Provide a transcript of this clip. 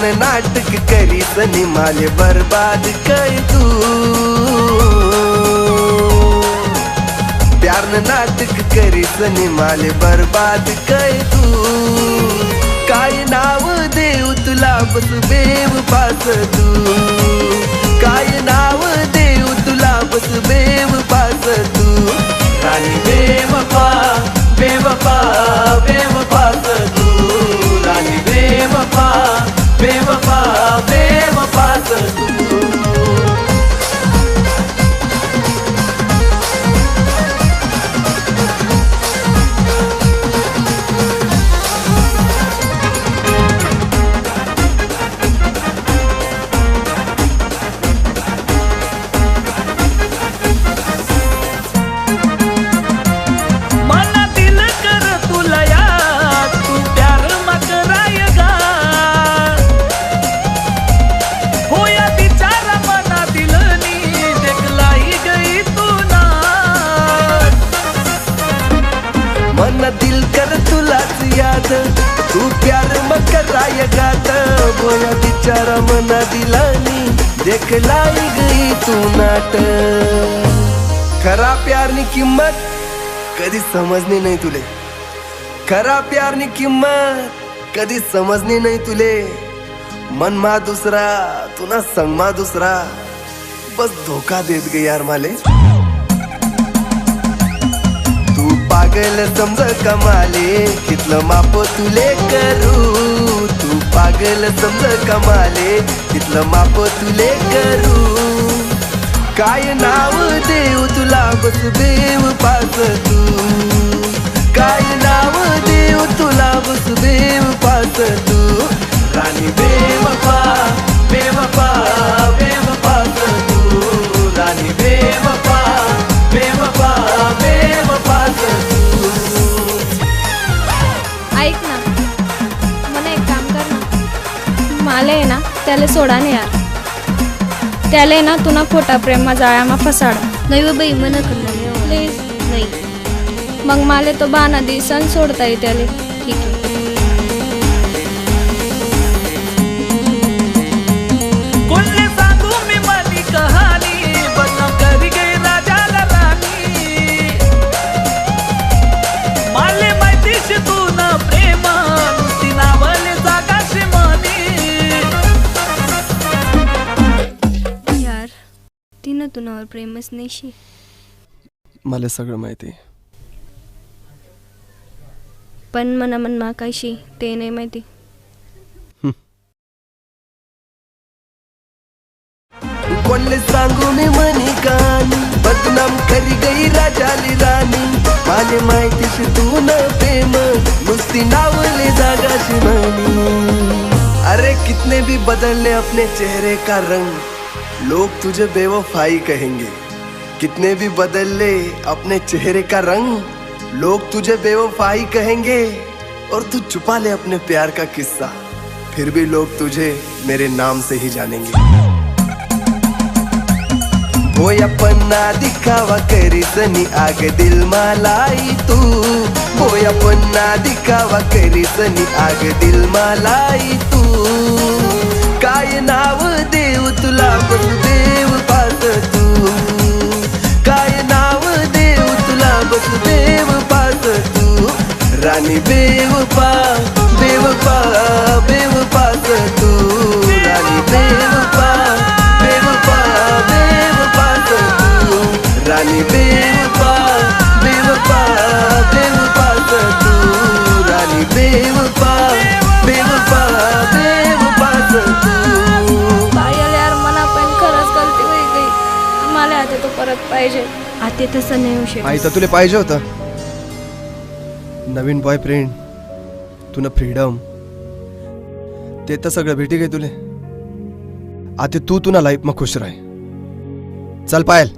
न नाटक करीस नि माले बर्बाद कर तू, प्यार न नाटक करीस नि माले बर्बाद कर तू। काय नाव देऊ तुला बस बेवफास तू, काय नाव देऊ तुला बस बेवफास तू। राणी बेवफा बेवफा बेवफास तू, राणी बेवफा बेवफा बेवफास तू। मना दिल कर तुलाच याद, तू प्यार मत करायगा बोया बिचारा मना दिलानी देख लाई गई तू नाट। खरा प्यारनी किंमत कधी समजली नाही तुले, खरा प्यारनी किंमत कधी समजली नाही तुले। मन मा दुसरा तुना संग मा दुसरा, बस धोखा देत गे यार माले। पागल समज कमाले कितलं माप तुले करू, तू पागल समज कमाले कितलं माप तुले करू। काय नाव देऊ तुला बस बेवफास तू, काय नाव देऊ तुला बस बेवफास तू। राणी बेवफा बेवफा बेवफास तू, राणी बेवफा बेवफा बेवफास तू। ऐक ना, मला एक काम कर ना, मला आहे ना त्याला सोडा नाही यार, त्याला आहे ना तुना खोटा प्रेम जाळ्यामा फसाडा। नाही व बाई मना करणार प्लीज नाही। मग मला तो बाना दिसन सोडता येईल त्याला। ठीक आहे। यार तिनं तुनावर प्रेमच नाही शी। मला सगळं माहिती आहे, पण मना मनमा कायशी ते नाही माहिती। कोणले सांगू मी मनी कहाणी, बदनाम करी गई राजाली राणी। माले माहितीशी तू न प्रेम नुसती नावले जागाशी म्हणी। अरे कितने भी बदलने अपने चेहरे का रंग, लोग तुझे बेवफाई कहेंगे। कितने भी बदल ले अपने चेहरे का रंग, लोग तुझे बेवफाई कहेंगे। और तू छुपा ले अपने प्यार का किस्सा, फिर भी लोग तुझे मेरे नाम से ही जानेंगे। होया पन्ना दिखावा करीस नि आग दिल मालाई तू, होया पन्ना दिखावा करीस नि आग दिल मालाई तू। काय नाव देऊ तुला बस बेवफास तू, काय नाव देऊ तुला बस बेवफास तू। राणी बेवफा बेवफा बेवफास तू, राणी बेवफा बेवफा बेवफास तू। राणी बेवफा बेवफा बेवफास तू, राणी बेवफा बेवफा बेवफास तू। पायल यार मना पण खरंच गलती होई गई, मला आता तो परत पाहिजे। आता तसं नाही होऊ शकत। आई तर तुला पाहिजे होतं नवीन बॉयफ्रेंड, तुला फ्रीडम, ते तर सगळं भेटी गई तुले। आता तू तुला लाईफ मा खुश राह। चल पायल।